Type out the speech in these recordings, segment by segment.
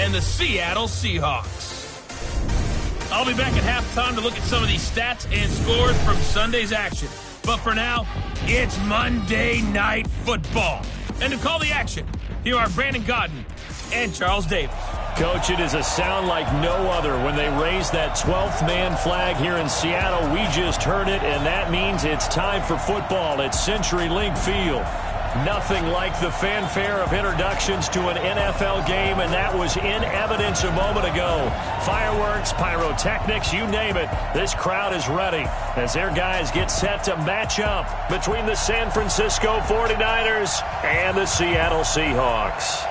and the Seattle Seahawks. I'll be back at halftime to look at some of these stats and scores from Sunday's action. But for now, it's Monday Night Football. And to call the action, here are Brandon Godden and Charles Davis. Coach, it is a sound like no other when they raise that 12th man flag here in Seattle. We just heard it, and that means it's time for football at CenturyLink Field. Nothing like the fanfare of introductions to an NFL game, and that was in evidence a moment ago. Fireworks, pyrotechnics, you name it. This crowd is ready as their guys get set to match up between the San Francisco 49ers and the Seattle Seahawks.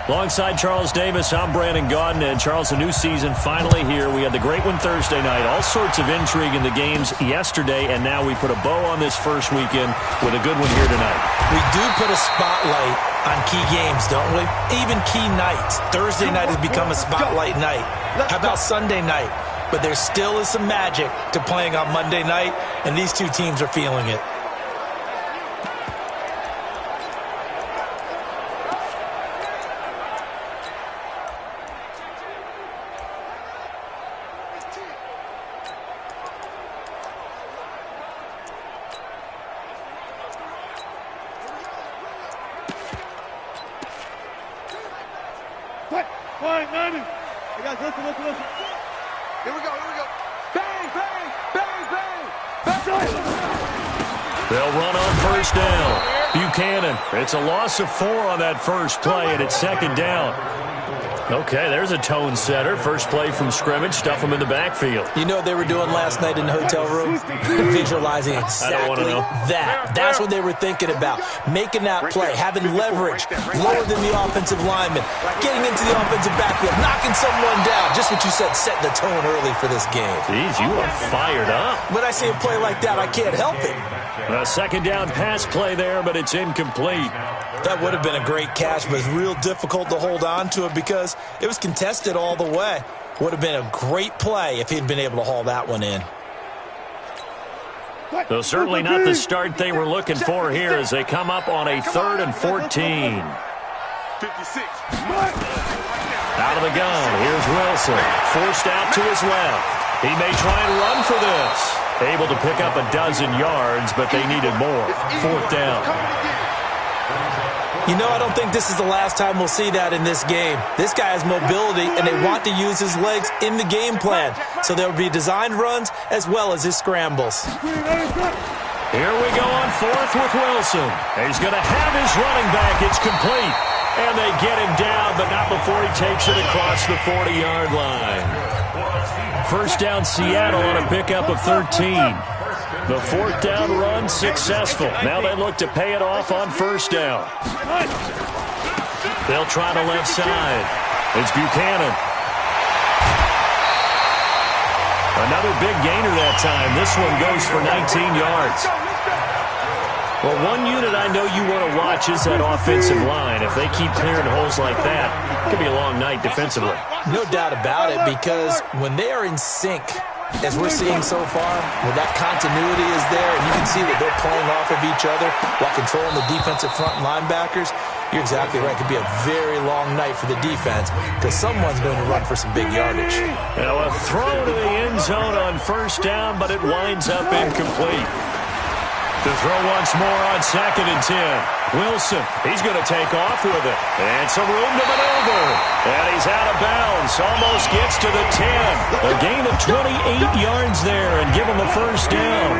Alongside Charles Davis, I'm Brandon Godden. And Charles, a new season finally here. We had the great one Thursday night. All sorts of intrigue in the games yesterday, and now we put a bow on this first weekend with a good one here tonight. We do put a spotlight on key games, don't we? Even key nights. Thursday night has become a spotlight night. How about Sunday night? But there still is some magic to playing on Monday night, and these two teams are feeling it. Listen. Here we go. Bang, bang, bang, bang. They'll run on first down. Buchanan, it's a loss of 4 on that first play, and it's second down. Okay, there's a tone setter. First play from scrimmage, stuff them in the backfield. You know what they were doing last night in the hotel room? Visualizing exactly that. That's what they were thinking about. Making that play, having leverage, lower than the offensive lineman, getting into the offensive backfield, knocking someone down. Just what you said, setting the tone early for this game. Jeez, you are fired up. When I see a play like that, I can't help it. A second down pass play there, but it's incomplete. That would have been a great catch, but it's real difficult to hold on to it because it was contested all the way. Would have been a great play if he'd been able to haul that one in. So certainly not the start they were looking for here as they come up on a 3rd and 14. 56. Out of the gun, here's Wilson. Forced out to his left. He may try and run for this. Able to pick up a dozen yards, but they needed more. 4th down. You know, I don't think this is the last time we'll see that in this game. This guy has mobility, and they want to use his legs in the game plan. So there will be designed runs as well as his scrambles. Here we go on 4th with Wilson. He's going to have his running back. It's complete. And they get him down, but not before he takes it across the 40-yard line. First down Seattle on a pickup of 13. The 4th down run successful. Now they look to pay it off on first down. They'll try the left side. It's Buchanan. Another big gainer that time. This one goes for 19 yards. Well, one unit I know you want to watch is that offensive line. If they keep clearing holes like that, it could be a long night defensively. No doubt about it, because when they are in sync, as we're seeing so far, when that continuity is there, and you can see that they're playing off of each other while controlling the defensive front linebackers, you're exactly right. It could be a very long night for the defense because someone's going to run for some big yardage. Now a throw to the end zone on first down, but it winds up incomplete. To throw once more on 2nd and 10. Wilson, he's going to take off with it. And some room to maneuver. And he's out of bounds. Almost gets to the 10. A gain of 28 yards there and give him the first down.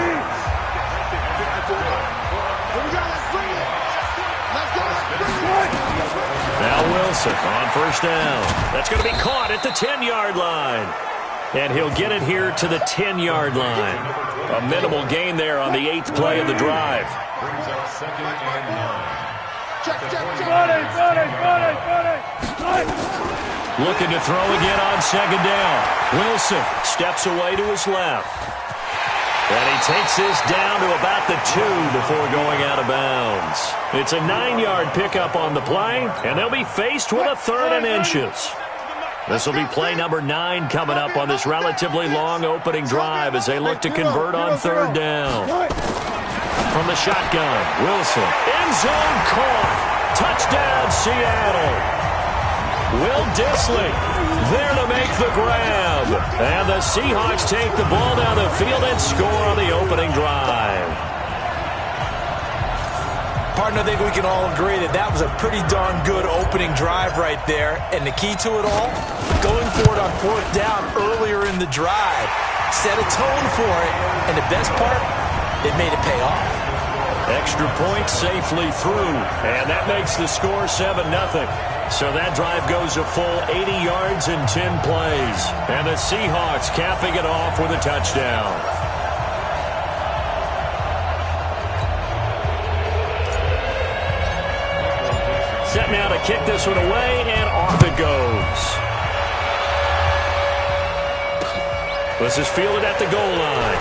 Now Wilson on first down. That's going to be caught at the 10-yard line. And he'll get it here to the 10-yard line. A minimal gain there on the 8th play of the drive. Looking to throw again on 2nd down. Wilson steps away to his left. And he takes this down to about the 2 before going out of bounds. It's a 9-yard pickup on the play, and they'll be faced with a 3rd and inches. This will be play number 9 coming up on this relatively long opening drive as they look to convert on 3rd down. From the shotgun, Wilson, end zone caught. Touchdown, Seattle. Disley there to make the grab. And the Seahawks take the ball down the field and score on the opening drive. Partner, I think we can all agree that that was a pretty darn good opening drive right there. And the key to it all, going for it on fourth down earlier in the drive. Set a tone for it. And the best part, they made it pay off. Extra point safely through. And that makes the score 7-0. So that drive goes a full 80 yards in 10 plays. And the Seahawks capping it off with a touchdown. Set now to kick this one away, and off it goes. This is fielded at the goal line.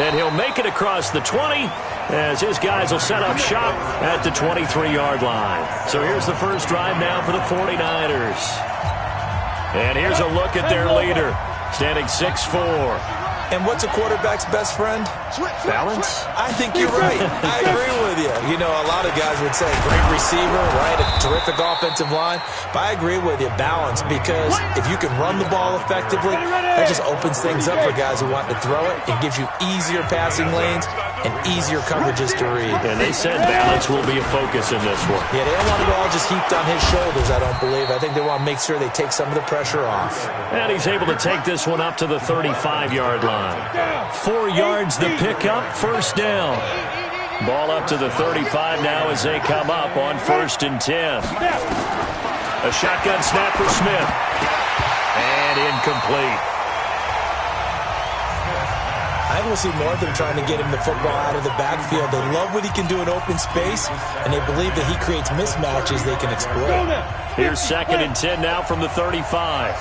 And he'll make it across the 20 as his guys will set up shop at the 23-yard line. So here's the first drive now for the 49ers. And here's a look at their leader, standing 6'4". And what's a quarterback's best friend? Balance? I think you're right. I agree with you. You know, a lot of guys would say great receiver, right? A terrific offensive line. But I agree with you, balance, because if you can run the ball effectively, that just opens things up for guys who want to throw it. It gives you easier passing lanes and easier coverages to read. And they said balance will be a focus in this one. Yeah, they don't want it all just heaped on his shoulders, I don't believe. I think they want to make sure they take some of the pressure off. And he's able to take this one up to the 35-yard line. 4 yards the pickup, first down. Ball up to the 35 now as they come up on 1st and 10. A shotgun snap for Smith. And incomplete. I will see more of them trying to get him the football out of the backfield. They love what he can do in open space, and they believe that he creates mismatches they can exploit. Here's 2nd and 10 now from the 35.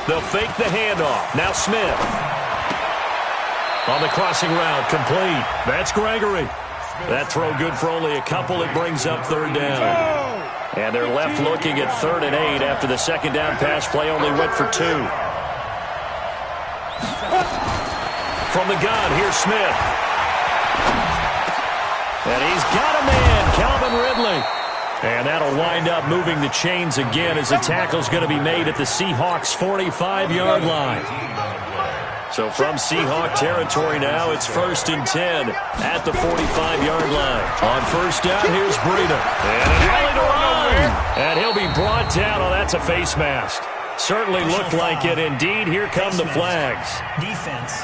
They'll fake the handoff. Now Smith. On the crossing route, complete. That's Gregory. That throw good for only a couple. It brings up 3rd down. And they're left looking at 3rd and 8 after the 2nd down pass play only went for 2. From the gun, here's Smith. And he's got a man, Calvin Ridley. And that'll wind up moving the chains again as the tackle's going to be made at the Seahawks' 45-yard line. So from Seahawk territory now, it's 1st and 10 at the 45-yard line. On 1st down, here's Breida. And an alley to run. And he'll be brought down. Oh, that's a face mask. Certainly looked like it. Indeed, here come the flags. Defense.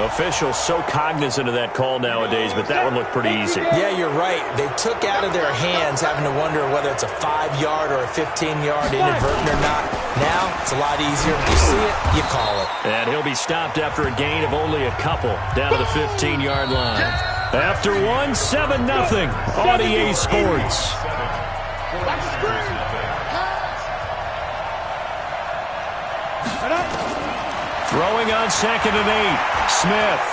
Officials so cognizant of that call nowadays, but that one looked pretty easy. Yeah, you're right. They took out of their hands having to wonder whether it's a 5-yard or a 15-yard inadvertent or not. Now, it's a lot easier. You see it, you call it. And he'll be stopped after a gain of only a couple down to the 15-yard line. After one, 7-0 on EA Sports. Throwing on 2nd and 8. Smith.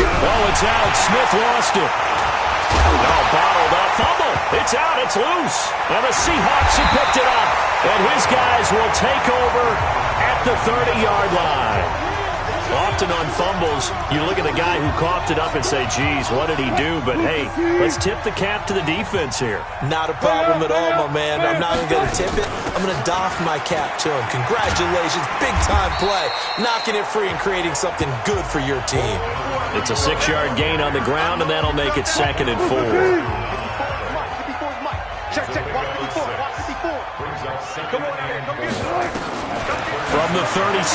Oh, it's out. Smith lost it. Oh, bottled up. Fumble. It's out. It's loose. And the Seahawks have picked it up. And his guys will take over at the 30-yard line. Often on fumbles, you look at the guy who coughed it up and say, geez, what did he do? But, hey, let's tip the cap to the defense here. Not a problem at all, my man. I'm not even going to tip it. I'm going to doff my cap to him. Congratulations. Big-time play. Knocking it free and creating something good for your team. It's a 6-yard gain on the ground, and that'll make it 2nd and 4. Check, 154, 154. Come on here, go get it. From the 36,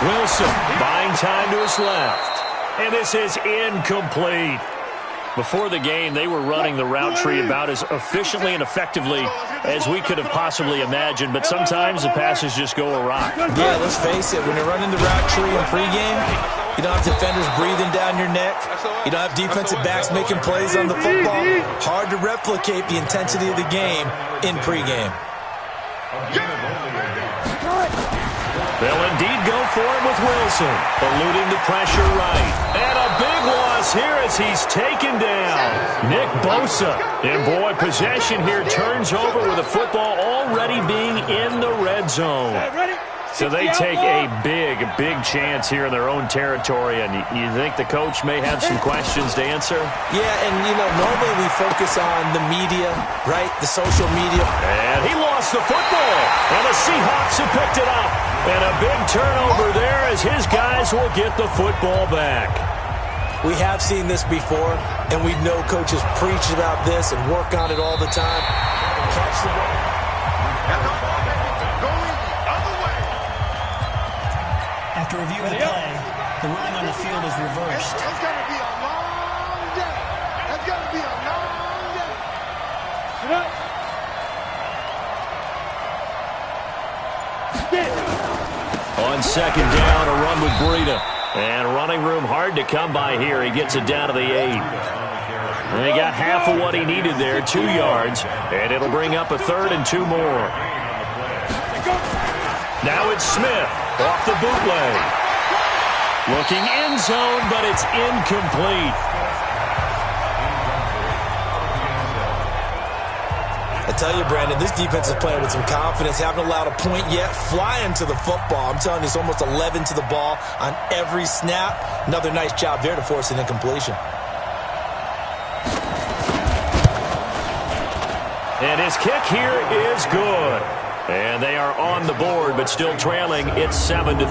Wilson buying time to his left. And this is incomplete. Before the game, they were running the route tree about as efficiently and effectively as we could have possibly imagined, but sometimes the passes just go awry. Yeah, let's face it, when you're running the route tree in pregame, you don't have defenders breathing down your neck. You don't have defensive backs making plays on the football. Hard to replicate the intensity of the game in pregame. They'll indeed go for it with Wilson, eluding the pressure right. And a big loss here as he's taken down. Nick Bosa. And boy, possession here turns over with the football already being in the red zone. So they take a big chance here in their own territory, and you think the coach may have some questions to answer? Yeah, and, normally we focus on the media, right, the social media. And he lost the football, and the Seahawks have picked it up. And a big turnover there as his guys will get the football back. We have seen this before, and we know coaches preach about this and work on it all the time. Catch the ball. After review of the play, the ruling on the field is reversed. It's going to be a long day. It's going to be a long day. On second down, a run with Breida. And running room hard to come by here. He gets it down to the 8. And he got half of what he needed there, 2 yards. And it'll bring up a 3rd and 2 more. Now it's Smith off the bootleg. Looking end zone, but it's incomplete. I tell you, Brandon, this defense is playing with some confidence. Haven't allowed a point yet. Flying to the football. I'm telling you, it's almost 11 to the ball on every snap. Another nice job there to force an incompletion. And his kick here is good. And they are on the board, but still trailing. It's 7-3.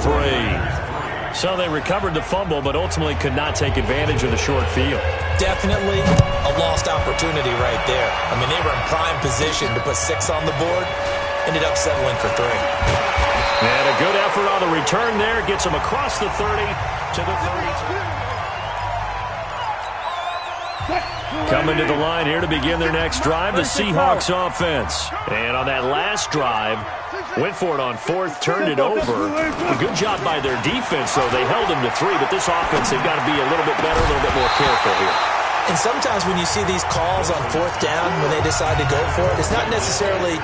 So they recovered the fumble, but ultimately could not take advantage of the short field. Definitely a lost opportunity right there. I mean, they were in prime position to put 6 on the board. Ended up settling for 3. And a good effort on the return there. Gets them across the 30 to the 32. Coming to the line here to begin their next drive, the Seahawks offense. And on that last drive, went for it on 4th, turned it over. A good job by their defense, though. They held them to 3, but this offense, they've got to be a little bit better, a little bit more careful here. And sometimes when you see these calls on 4th down, when they decide to go for it, it's not necessarily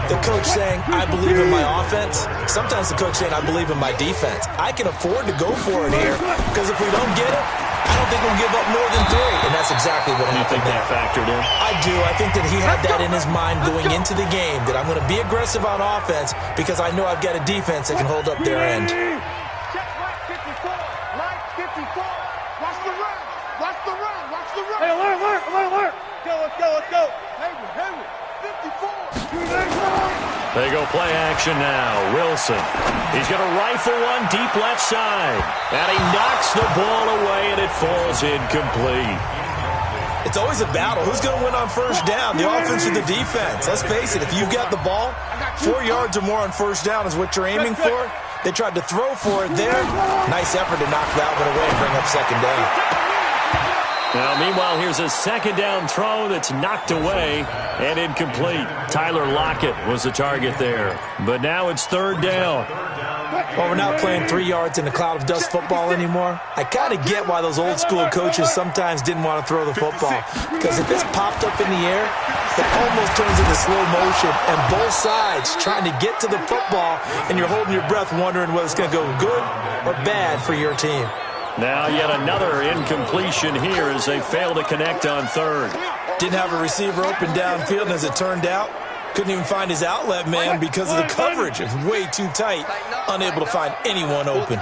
the coach saying, I believe in my offense. Sometimes the coach saying, I believe in my defense. I can afford to go for it here, because if we don't get it, I don't think we'll give up more than 3. And that's exactly what happened. You think that factored in? I do. I think that he had that in his mind going into the game, that I'm going to be aggressive on offense because I know I've got a defense that can hold up their end. Check right 54. Right 54. Watch the run. Watch the run. Watch the run. Hey, alert. Let's go. Hayward. 54. They go play action now. Wilson. He's going to rifle one deep left side. And he knocks the ball away, and it falls incomplete. It's always a battle. Who's going to win on 1st down, the offense or the defense? Let's face it, if you've got the ball, 4 yards or more on 1st down is what you're aiming for. They tried to throw for it there. Nice effort to knock that one away and bring up 2nd down. Now, meanwhile, here's a 2nd down throw that's knocked away and incomplete. Tyler Lockett was the target there. But now it's 3rd down. Well, we're not playing 3 yards in a cloud of dust football anymore. I kind of get why those old school coaches sometimes didn't want to throw the football. Because if it's popped up in the air, it almost turns into slow motion. And both sides trying to get to the football, and you're holding your breath wondering whether it's going to go good or bad for your team. Now yet another incompletion here as they fail to connect on 3rd. Didn't have a receiver open downfield, and as it turned out, couldn't even find his outlet man because of the coverage. It was way too tight, unable to find anyone open.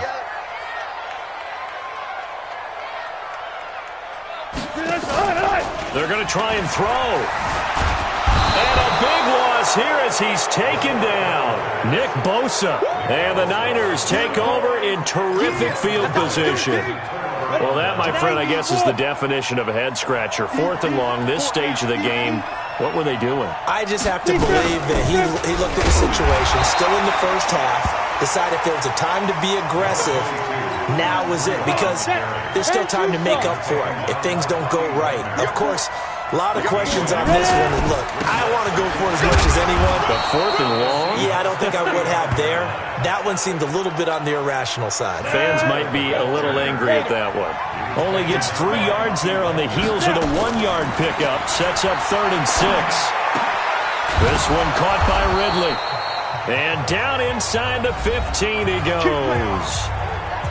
They're going to try and throw. And a big loss here as he's taken down. Nick Bosa. And the Niners take over in terrific field position. Well, that, my friend, I guess is the definition of a head-scratcher. 4th and long, this stage of the game. What were they doing? I just have to believe that he looked at the situation, still in the 1st half, decided if there was a time to be aggressive, now was it, because there's still time to make up for it if things don't go right. Of course, a lot of questions on this one. And look, I want to go for it as much as anyone. But 4th and long? Yeah, I don't think I would have there. That one seemed a little bit on the irrational side. Fans might be a little angry at that one. Only gets 3 yards there on the heels of the 1-yard pickup. Sets up 3rd and 6. This one caught by Ridley. And down inside the 15 he goes.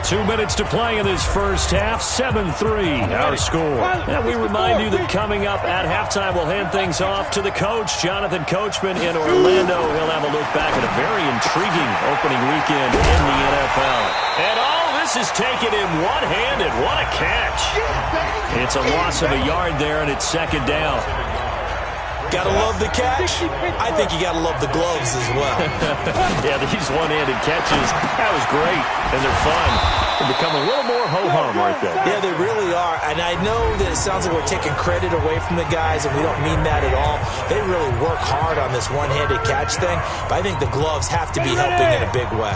2 minutes to play in this first half. 7-3 our score. And we remind you that coming up at halftime, we'll hand things off to the coach, Jonathan Coachman in Orlando. He'll have a look back at a very intriguing opening weekend in the NFL. And all this is taken in one-handed. What a catch. It's a loss of a yard there, and it's second down. Gotta love the catch. I think you gotta love the gloves as well. Yeah, these one-handed catches, that was great, and they're fun. They become a little more ho-hum right there. Yeah, they really are, and I know that it sounds like we're taking credit away from the guys, and we don't mean that at all. They really work hard on this one-handed catch thing, but I think the gloves have to be helping in a big way.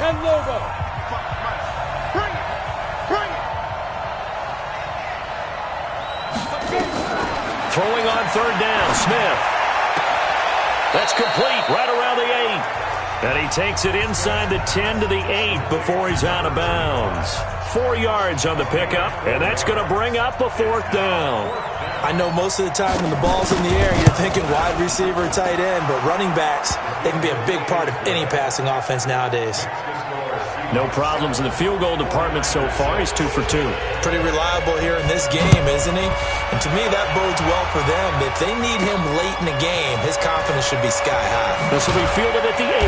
Throwing on third down, Smith. That's complete right around the 8. And he takes it inside the 10 to the 8 before he's out of bounds. 4 yards on the pickup, and that's going to bring up a fourth down. I know most of the time when the ball's in the air, you're thinking wide receiver, tight end, but running backs, they can be a big part of any passing offense nowadays. No problems in the field goal department so far. He's 2 for 2. Pretty reliable here in this game, isn't he? And to me, that bodes well for them. If they need him late in the game, his confidence should be sky high. This will be fielded at the 8.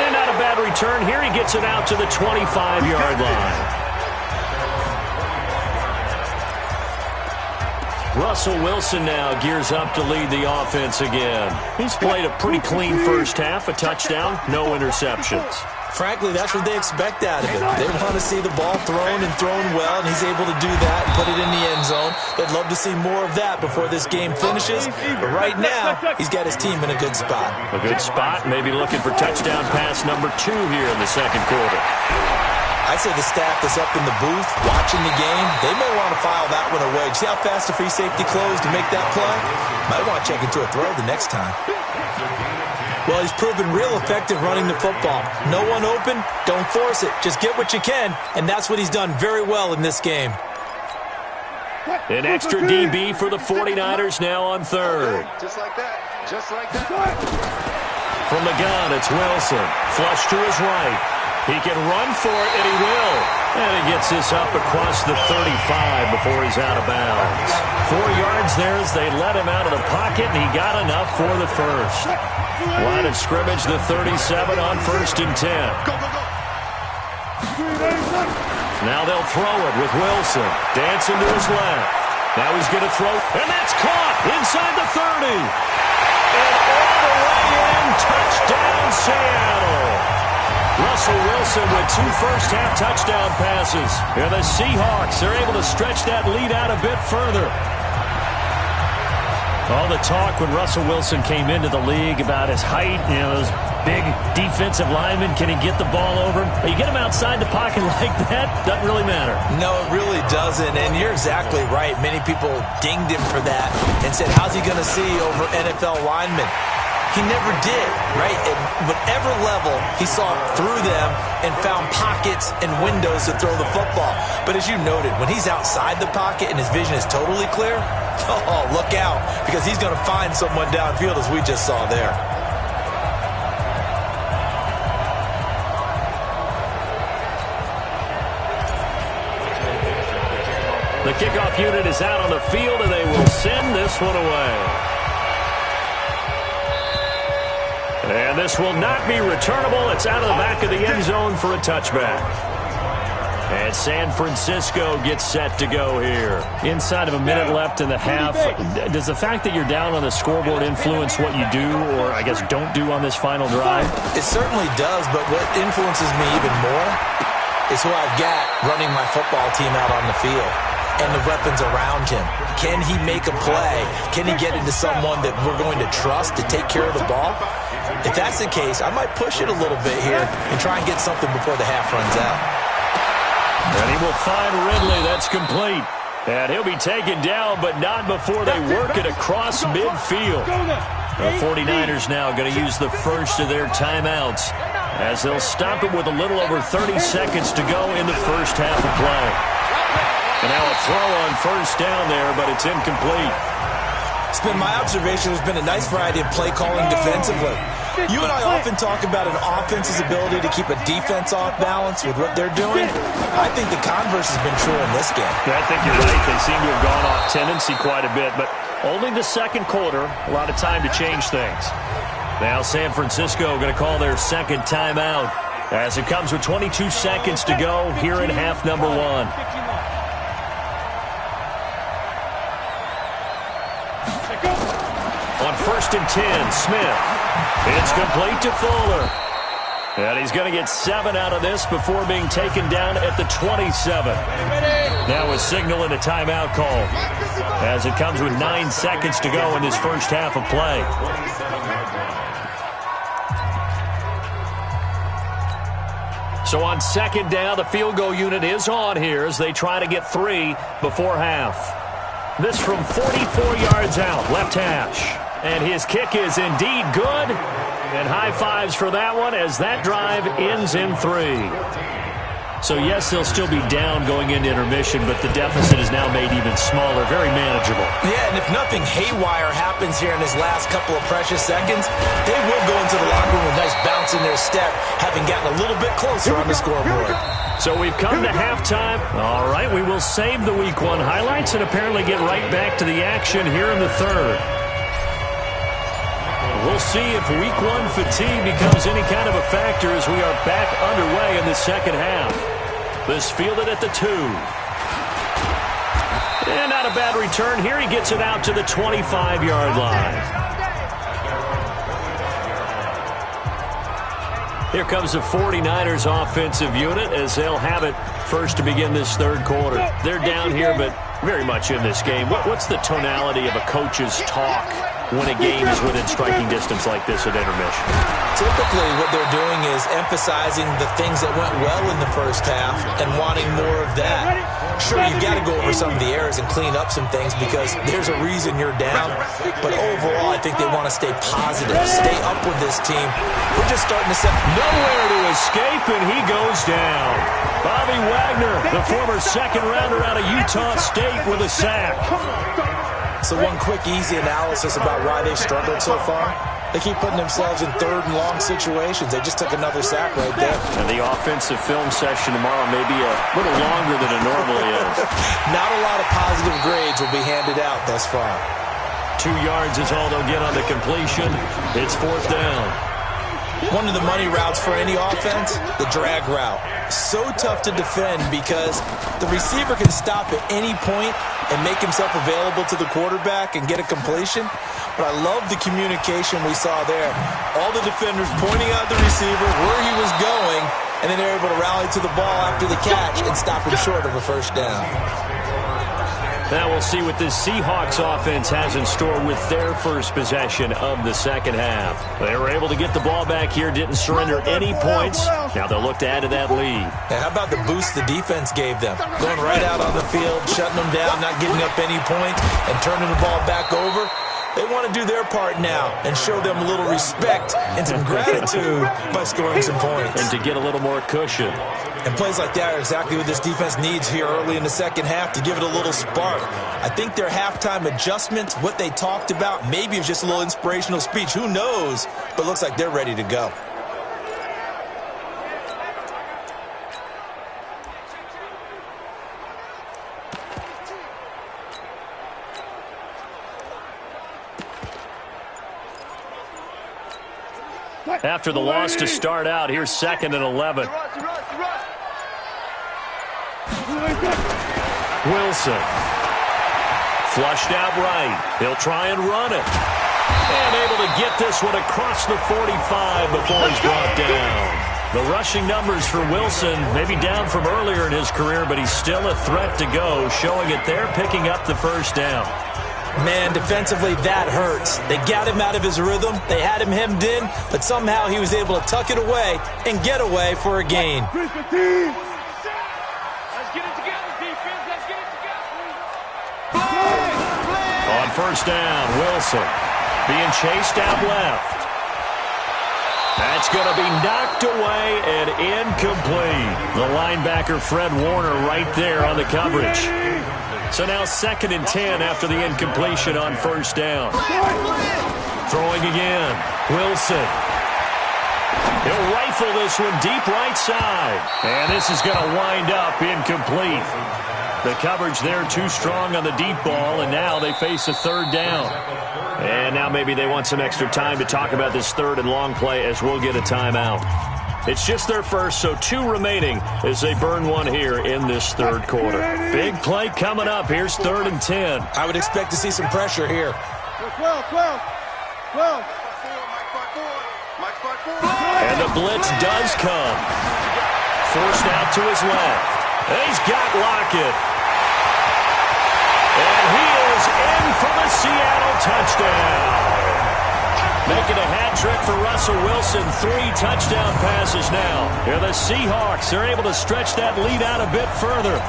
And not a bad return here. He gets it out to the 25-yard line. Russell Wilson now gears up to lead the offense again. He's played a pretty clean first half, a touchdown, no interceptions. Frankly, that's what they expect out of him. They want to see the ball thrown and thrown well, and he's able to do that and put it in the end zone. They'd love to see more of that before this game finishes. But right now, he's got his team in a good spot. A good spot, maybe looking for touchdown pass number 2 here in the second quarter. I'd say the staff that's up in the booth watching the game, they may want to file that one away. See how fast the free safety closed to make that play? Might want to check into a throw the next time. Well, he's proven real effective running the football. No one open, don't force it. Just get what you can, and that's what he's done very well in this game. An extra DB for the 49ers now on third. Just like that. Just like that. From the gun, it's Wilson. Flush to his right. He can run for it, and he will. And he gets this up across the 35 before he's out of bounds. 4 yards there as they let him out of the pocket, and he got enough for the first. Line of scrimmage, the 37 on 1st and 10. Now they'll throw it with Wilson. Dancing to his left. Now he's going to throw, and that's caught inside the 30. And all the way in, touchdown Seattle. Russell Wilson with 2 first-half touchdown passes. And the Seahawks are able to stretch that lead out a bit further. All the talk when Russell Wilson came into the league about his height, those big defensive linemen, can he get the ball over him? You get him outside the pocket like that, doesn't really matter. No, it really doesn't, and you're exactly right. Many people dinged him for that and said, how's he going to see over NFL linemen? He never did, right? At whatever level, he saw through them and found pockets and windows to throw the football. But as you noted, when he's outside the pocket and his vision is totally clear, oh, look out, because he's going to find someone downfield, as we just saw there. The kickoff unit is out on the field, and they will send this one away. And this will not be returnable. It's out of the back of the end zone for a touchback. And San Francisco gets set to go here. Inside of a minute left in the half, does the fact that you're down on the scoreboard influence what you do, or I guess don't do on this final drive? It certainly does, but what influences me even more is who I've got running my football team out on the field and the weapons around him. Can he make a play? Can he get into someone that we're going to trust to take care of the ball? If that's the case, I might push it a little bit here and try and get something before the half runs out. And he will find Ridley. That's complete. And he'll be taken down, but not before they work it across midfield. The 49ers now going to use the first of their timeouts as they'll stop it with a little over 30 seconds to go in the first half of play. And now a throw on first down there, but it's incomplete. It's been my observation there's been a nice variety of play calling defensively. You and I often talk about an offense's ability to keep a defense off balance with what they're doing. I think the converse has been true in this game. Yeah, I think you're right. They seem to have gone off tendency quite a bit, but only the second quarter, a lot of time to change things. Now San Francisco going to call their second timeout as it comes with 22 seconds to go here in half number one. On 1st and 10, Smith. It's complete to Fuller. And he's going to get 7 out of this before being taken down at the 27. Now a signal and a timeout call as it comes with 9 seconds to go in this first half of play. So on second down, the field goal unit is on here as they try to get 3 before half. This from 44 yards out, left hash. And his kick is indeed good. And high fives for that one as that drive ends in 3. So, yes, they'll still be down going into intermission, but the deficit is now made even smaller, very manageable. Yeah, and if nothing haywire happens here in his last couple of precious seconds, they will go into the locker room with a nice bounce in their step, having gotten a little bit closer on the scoreboard. So we've come to halftime. All right, we will save the Week 1 highlights and apparently get right back to the action here in the third. We'll see if Week 1 fatigue becomes any kind of a factor as we are back underway in the second half. This fielded at the 2. And not a bad return here. He gets it out to the 25-yard line. Here comes the 49ers offensive unit as they'll have it first to begin this third quarter. They're down here, but very much in this game. What's the tonality of a coach's talk when a game is within striking distance like this at intermission? Typically, what they're doing is emphasizing the things that went well in the first half and wanting more of that. Sure, you've got to go over some of the errors and clean up some things because there's a reason you're down. But overall, I think they want to stay positive, stay up with this team. We're just starting to set nowhere to escape, and he goes down. Bobby Wagner, the former second-rounder out of Utah State, with a sack. So one quick, easy analysis about why they've struggled so far. They keep putting themselves in third and long situations. They just took another sack right there. And the offensive film session tomorrow may be a little longer than it normally is. Not a lot of positive grades will be handed out thus far. 2 yards is all they'll get on the completion. It's 4th down. One of the money routes for any offense, the drag route. So tough to defend because the receiver can stop at any point and make himself available to the quarterback and get a completion. But I love the communication we saw there. All the defenders pointing out the receiver, where he was going, and then they're able to rally to the ball after the catch and stop him short of a first down. Now we'll see what this Seahawks offense has in store with their first possession of the second half. They were able to get the ball back here, didn't surrender any points. Now they'll look to add to that lead. Now how about the boost the defense gave them? Going right out on the field, shutting them down, not giving up any points, and turning the ball back over. They want to do their part now and show them a little respect and some gratitude by scoring some points. And to get a little more cushion. And plays like that are exactly what this defense needs here early in the second half to give it a little spark. I think their halftime adjustments, what they talked about, maybe it was just a little inspirational speech. Who knows? But it looks like they're ready to go. After the loss to start out, here's 2nd and 11. Wilson. Flushed out right. He'll try and run it. And able to get this one across the 45 before he's brought down. The rushing numbers for Wilson may be down from earlier in his career, but he's still a threat to go, showing it there, picking up the first down. Man, defensively, that hurts. They got him out of his rhythm. They had him hemmed in, but somehow he was able to tuck it away and get away for a gain. Let's get it together, defense. Let's get it together. On first down, Wilson being chased out left. That's going to be knocked away and incomplete. The linebacker, Fred Warner, right there on the coverage. So now 2nd and 10 after the incompletion on first down. Throwing again. Wilson. He'll rifle this one deep right side. And this is going to wind up incomplete. The coverage there too strong on the deep ball, and now they face a third down. And now maybe they want some extra time to talk about this third and long play as we'll get a timeout. It's just their first, so 2 remaining as they burn one here in this third quarter. Big play coming up. Here's 3rd and 10. I would expect to see some pressure here. 12. And the blitz does come. Forced out to his left. And he's got Lockett. And he is in for the Seattle touchdown. Making a hat trick for Russell Wilson. 3 touchdown passes now. Here the Seahawks are able to stretch that lead out a bit further.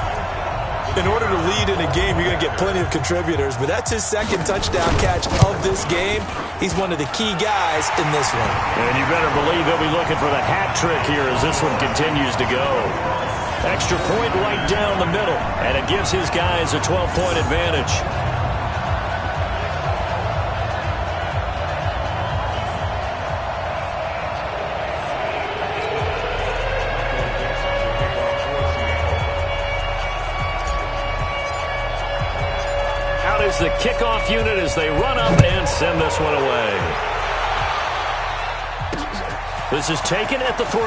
In order to lead in a game, you're going to get plenty of contributors, but that's his 2nd touchdown catch of this game. He's one of the key guys in this one. And you better believe they'll be looking for the hat trick here as this one continues to go. Extra point right down the middle, and it gives his guys a 12-point advantage. Out is the kickoff unit as they run up and send this one away. This is taken at the 3.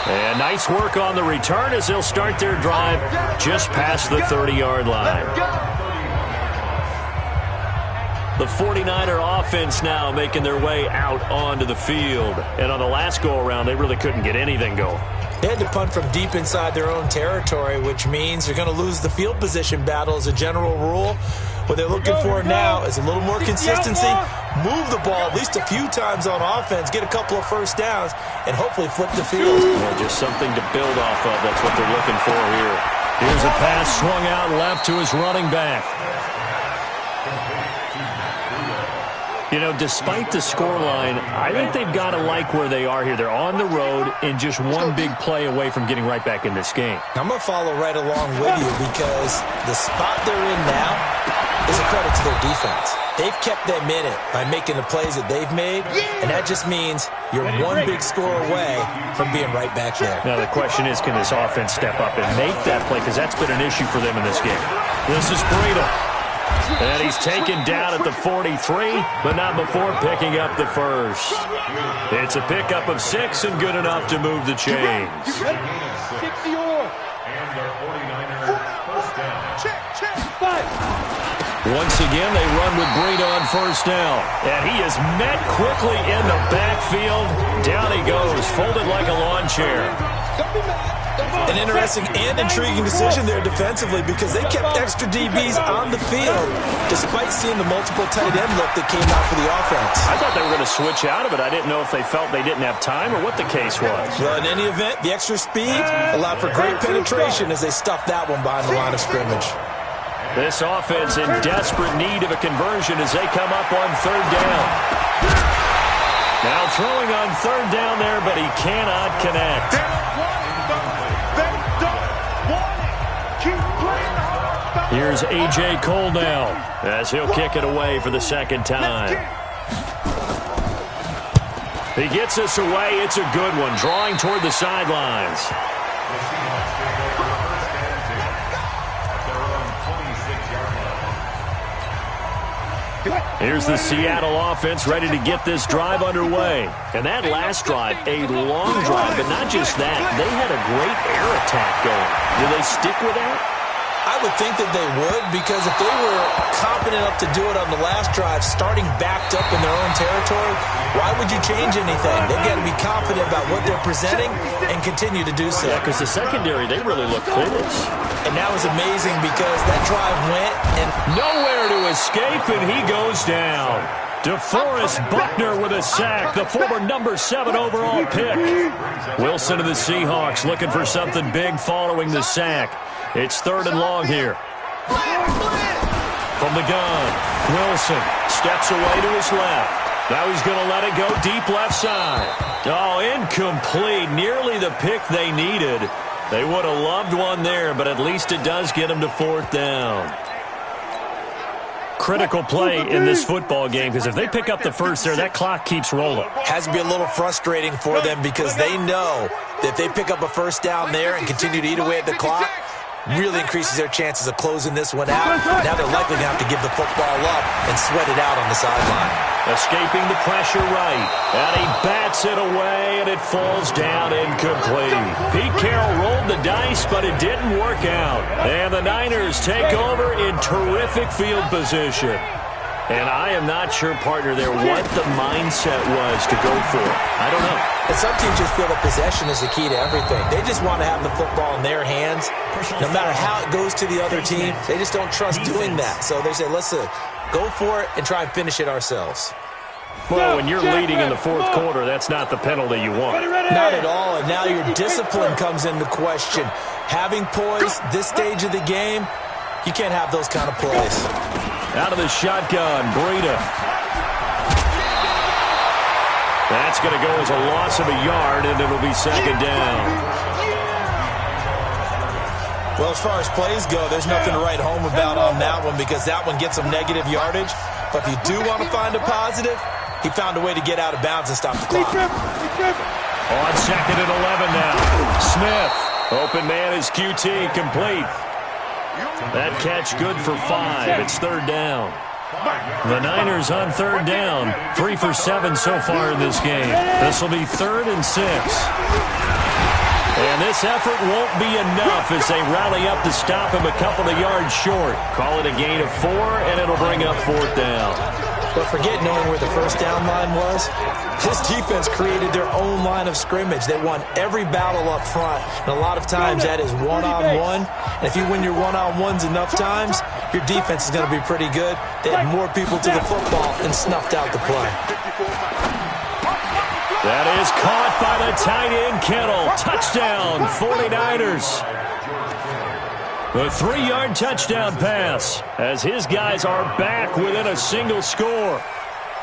And nice work on the return as they'll start their drive just past the 30-yard line. The 49er offense now making their way out onto the field. And on the last go-around, they really couldn't get anything going. They had to punt from deep inside their own territory, which means they're going to lose the field position battle as a general rule. What they're looking for now is a little more consistency, move the ball at least a few times on offense, get a couple of first downs, and hopefully flip the field. Well, just something to build off of. That's what they're looking for here. Here's a pass swung out left to his running back. You know, despite the scoreline, I think they've got to like where they are here. They're on the road and just one big play away from getting right back in this game. I'm going to follow right along with you because the spot they're in now is a credit to their defense. They've kept them in it by making the plays that they've made, and that just means you're one big score away from being right back there. Now, the question is, can this offense step up and make that play? Because that's been an issue for them in this game. This is Breida. And he's taken down at the 43, but not before picking up the first. It's a pickup of 6 and good enough to move the chains. Once again, they run with Breida on first down. And he is met quickly in the backfield. Down he goes, folded like a lawn chair. An interesting and intriguing decision there defensively because they kept extra DBs on the field despite seeing the multiple tight end look that came out for the offense. I thought they were going to switch out of it. I didn't know if they felt they didn't have time or what the case was. Well, in any event, the extra speed allowed for great penetration as they stuffed that one behind the line of scrimmage. This offense in desperate need of a conversion as they come up on third down. Now throwing on third down there, but he cannot connect. Here's A.J. Cole now as he'll kick it away for the second time. He gets us away. It's a good one, drawing toward the sidelines. Here's the Seattle offense ready to get this drive underway. And that last drive, a long drive, but not just that. They had a great air attack going. Do they stick with that? I would think that they would because if they were confident enough to do it on the last drive, starting backed up in their own territory, why would you change anything? They've got to be confident about what they're presenting and continue to do so. Yeah, because the secondary, they really look clueless. And that was amazing because that drive went and nowhere to escape, and he goes down. DeForest Buckner with a sack, the former number 7 overall pick. Wilson of the Seahawks looking for something big following the sack. It's third and long here. From the gun, Wilson steps away to his left. Now he's going to let it go deep left side. Oh, incomplete. Nearly the pick they needed. They would have loved one there, but at least it does get them to fourth down. Critical play in this football game, because if they pick up the first there, that clock keeps rolling. Has to be a little frustrating for them because they know that if they pick up a first down there and continue to eat away at the clock, really increases their chances of closing this one out. Now they're likely going to have to give the football up and sweat it out on the sideline. Escaping the pressure right, and he bats it away, and it falls down incomplete. Pete Carroll rolled the dice, but it didn't work out. And the Niners take over in terrific field position. And I am not sure, partner, there what the mindset was to go for it. I don't know. And some teams just feel that possession is the key to everything. They just want to have the football in their hands. No matter how it goes to the other team, they just don't trust doing that. So they say, let's go for it and try and finish it ourselves. Well, when you're leading in the fourth quarter, that's not the penalty you want. Not at all, and now your discipline comes into question. Having poise this stage of the game, you can't have those kind of plays. Out of the shotgun, Breida. That's going to go as a loss of a yard, and it'll be second down. Well, as far as plays go, there's nothing to write home about on that one because that one gets some negative yardage. But if you do want to find a positive, he found a way to get out of bounds and stop the clock. On second and 11 now. Smith. Open man is QT, complete. That catch good for 5. It's third down. The Niners on third down. 3 for 7 so far in this game. This will be 3rd and 6. And this effort won't be enough as they rally up to stop him a couple of yards short. Call it a gain of 4, and it'll bring up 4th down. But forget knowing where the first down line was. This defense created their own line of scrimmage. They won every battle up front. And a lot of times that is one-on-one. And if you win your one-on-ones enough times, your defense is going to be pretty good. They had more people to the football and snuffed out the play. That is caught by the tight end, Kittle. Touchdown, 49ers. The 3-yard touchdown pass as his guys are back within a single score.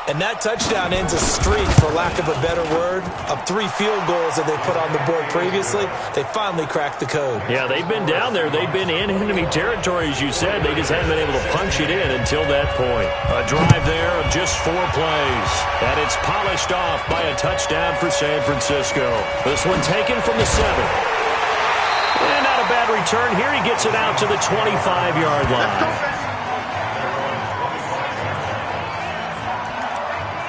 And that touchdown ends a streak, for lack of a better word, of 3 field goals that they put on the board previously. They finally cracked the code. Yeah, they've been down there. They've been in enemy territory, as you said. They just haven't been able to punch it in until that point. A drive there of just 4 plays. And it's polished off by a touchdown for San Francisco. This one taken from the 7. And not a bad return here. He gets it out to the 25-yard line.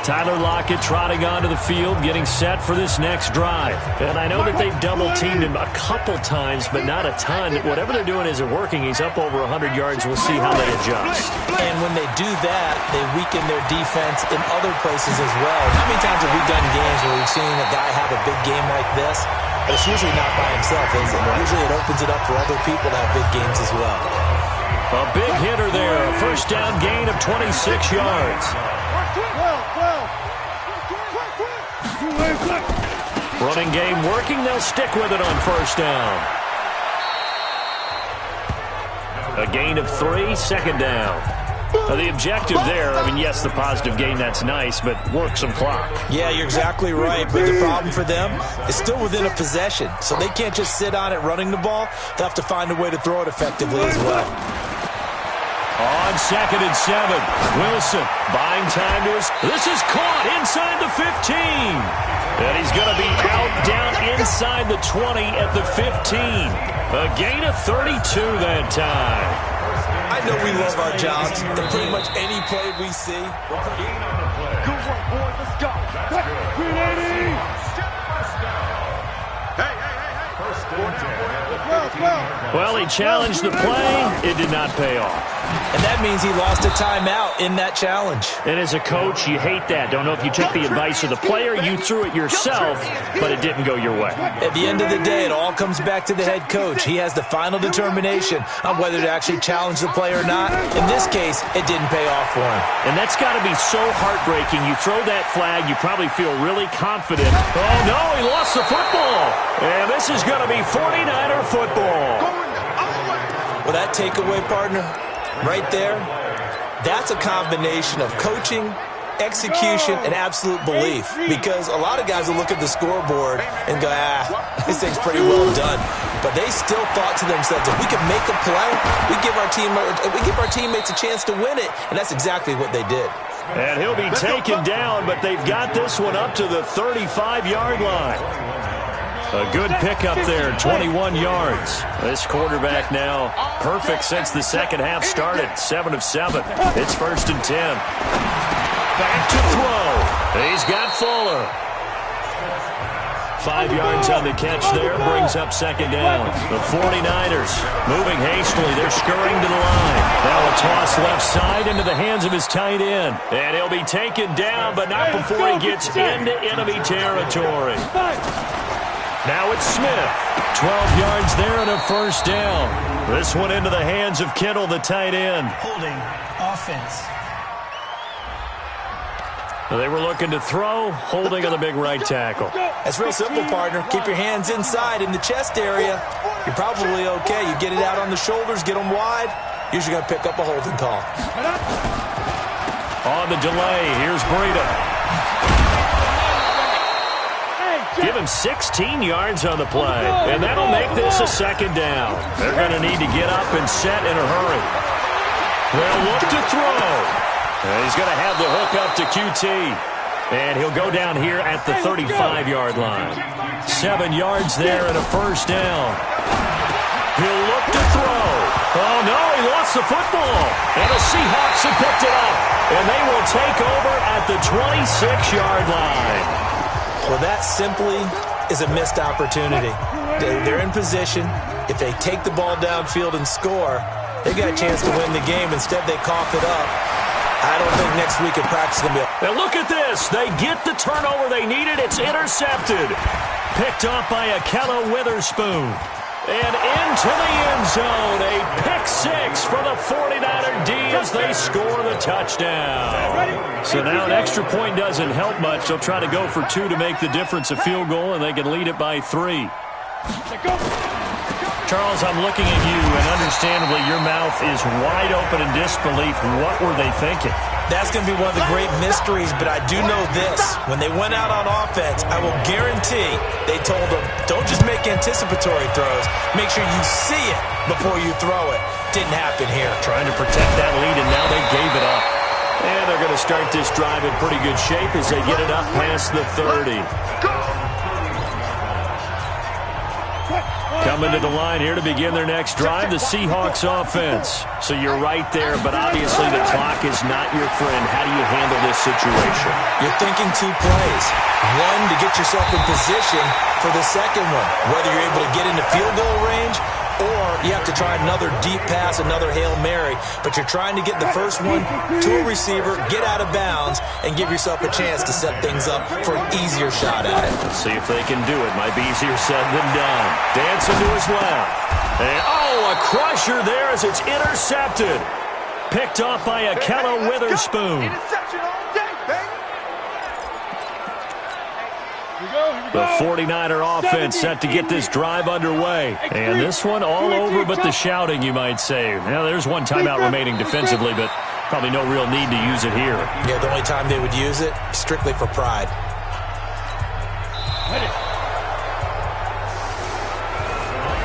Tyler Lockett trotting onto the field, getting set for this next drive. And I know that they've double-teamed him a couple times, but not a ton. Whatever they're doing isn't working. He's up over 100 yards. We'll see how they adjust. And when they do that, they weaken their defense in other places as well. How many times have we done games where we've seen a guy have a big game like this? But it's usually not by himself, is it? Usually it opens it up for other people to have big games as well. A big hitter there. A first down gain of 26 yards. Running game working. They'll stick with it on first down. A gain of 3, second down. The objective there, I mean, yes, the positive gain, that's nice, but work some clock. Yeah, you're exactly right, but the problem for them is still within a possession, so they can't just sit on it running the ball. They'll have to find a way to throw it effectively as well. On second and 7, Wilson buying time to us. This is caught inside the 15. And he's going to be out down inside the 20 at the 15. A gain of 32 that time. I know we love our jobs, and pretty much any play we see. Good work, boys. Let's go. 380. Well, he challenged the play. It did not pay off. And that means he lost a timeout in that challenge. And as a coach, you hate that. Don't know if you took the advice of the player, you threw it yourself, but it didn't go your way. At the end of the day, it all comes back to the head coach. He has the final determination on whether to actually challenge the play or not. In this case, it didn't pay off for him. And that's got to be so heartbreaking. You throw that flag, you probably feel really confident. Oh, no, he lost the football. And this is going to be 49er football. Well, that takeaway, partner, right there, that's a combination of coaching, execution, and absolute belief. Because a lot of guys will look at the scoreboard and go, this thing's pretty well done. but they still thought to themselves, if we can make a play, we give our teammates a chance to win it, and that's exactly what they did. And he'll be taken down, but they've got this one up to the 35-yard line. A good pickup there, 21 yards. This quarterback now perfect since the second half started, 7 of 7. It's 1st and 10. Back to throw. He's got Fuller. 5 yards on the catch there, brings up 2nd down. The 49ers moving hastily. They're scurrying to the line. Now a toss left side into the hands of his tight end. And he'll be taken down, but not before he gets into enemy territory. Now it's Smith. 12 yards there and a 1st down. This one into the hands of Kittle, the tight end. Holding offense. They were looking to throw, holding on the big right tackle. That's real simple, partner. Keep your hands inside in the chest area. You're probably okay. You get it out on the shoulders, get them wide. Usually going to pick up a holding call. On the delay, here's Breida. Give him 16 yards on the play, and that'll make this a 2nd down. They're going to need to get up and set in a hurry. They'll look to throw. And he's going to have the hook up to QT. And he'll go down here at the 35-yard line. 7 yards there and a 1st down. He'll look to throw. Oh, no, he lost the football. And the Seahawks have picked it up. And they will take over at the 26-yard line. Well, that simply is a missed opportunity. They're in position. If they take the ball downfield and score, they got a chance to win the game. Instead, they cough it up. I don't think next week in practice is going to be. Now look at this. They get the turnover they needed. It's intercepted. Picked off by Akello Witherspoon. And into the end zone. A pick 6 for the 49er D as they score the touchdown. So now an extra point doesn't help much. They'll try to go for 2 to make the difference a field goal, and they can lead it by 3. Charles, I'm looking at you, and understandably your mouth is wide open in disbelief. What were they thinking? That's going to be one of the great mysteries, but I do know this. When they went out on offense, I will guarantee they told them, don't just make anticipatory throws. Make sure you see it before you throw it. Didn't happen here. Trying to protect that lead, and now they gave it up. And they're going to start this drive in pretty good shape as they get it up past the 30. Coming to the line here to begin their next drive, the Seahawks offense. So you're right there, but obviously the clock is not your friend. How do you handle this situation? You're thinking 2 plays. One, to get yourself in position for the second one. Whether you're able to get into field goal range or you have to try another deep pass, another Hail Mary. But you're trying to get the first one to a receiver, get out of bounds, and give yourself a chance to set things up for an easier shot at it. Let's see if they can do it. Might be easier said than done. Dancing to his left. And, a crusher there as it's intercepted. Picked off by Akello Witherspoon. The 49er offense set to get this drive underway. And this one all over but the shouting, you might say. Now, there's one timeout remaining defensively, but probably no real need to use it here. Yeah, the only time they would use it, strictly for pride.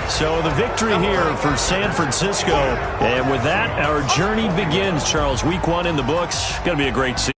So the victory here for San Francisco. And with that, our journey begins, Charles. Week 1 in the books. Going to be a great season.